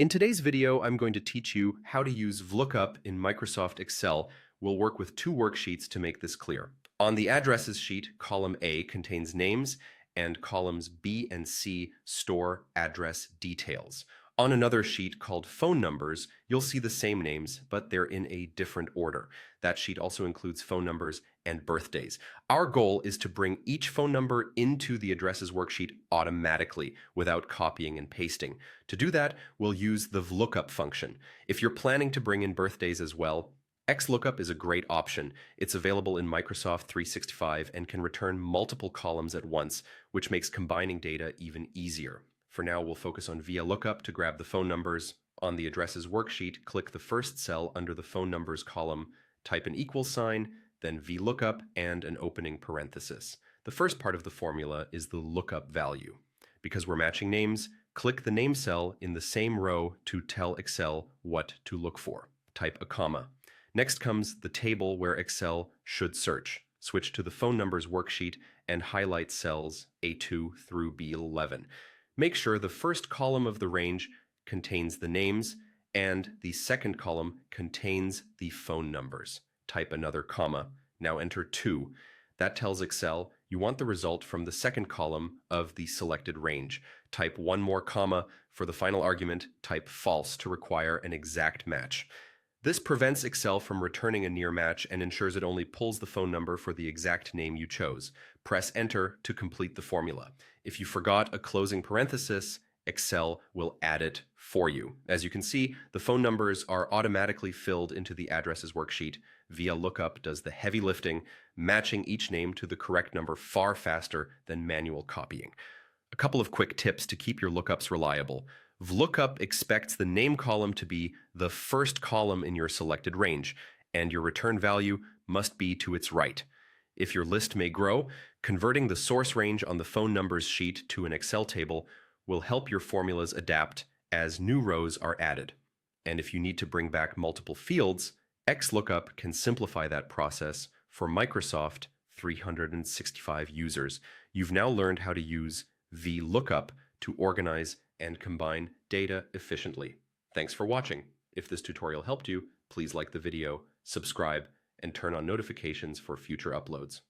In today's video, I'm going to teach you how to use VLOOKUP in Microsoft Excel. We'll work with two worksheets to make this clear. On the addresses sheet, column A contains names, and columns B and C store address details. On another sheet called phone numbers, you'll see the same names, but they're in a different order. That sheet also includes phone numbers and birthdays. Our goal is to bring each phone number into the addresses worksheet automatically without copying and pasting. To do that, we'll use the VLOOKUP function. If you're planning to bring in birthdays as well, XLOOKUP is a great option. It's available in Microsoft 365 and can return multiple columns at once, which makes combining data even easier. For now, we'll focus on VLOOKUP to grab the phone numbers. On the addresses worksheet, click the first cell under the phone numbers column, type an equal sign, then VLOOKUP and an opening parenthesis. The first part of the formula is the lookup value. Because we're matching names, click the name cell in the same row to tell Excel what to look for. Type a comma. Next comes the table where Excel should search. Switch to the phone numbers worksheet and highlight cells A2 through B11. Make sure the first column of the range contains the names and the second column contains the phone numbers. Type another comma. Now enter 2. That tells Excel you want the result from the second column of the selected range. Type one more comma. For the final argument, type false to require an exact match. This prevents Excel from returning a near match and ensures it only pulls the phone number for the exact name you chose. Press Enter to complete the formula. If you forgot a closing parenthesis, Excel will add it for you. As you can see, the phone numbers are automatically filled into the addresses worksheet. VLOOKUP does the heavy lifting, matching each name to the correct number far faster than manual copying. A couple of quick tips to keep your lookups reliable. VLOOKUP expects the name column to be the first column in your selected range, and your return value must be to its right. If your list may grow, converting the source range on the phone numbers sheet to an Excel table will help your formulas adapt as new rows are added. And if you need to bring back multiple fields, XLOOKUP can simplify that process for Microsoft 365 users. You've now learned how to use VLOOKUP to organize and combine data efficiently. Thanks for watching. If this tutorial helped you, please like the video, subscribe, and turn on notifications for future uploads.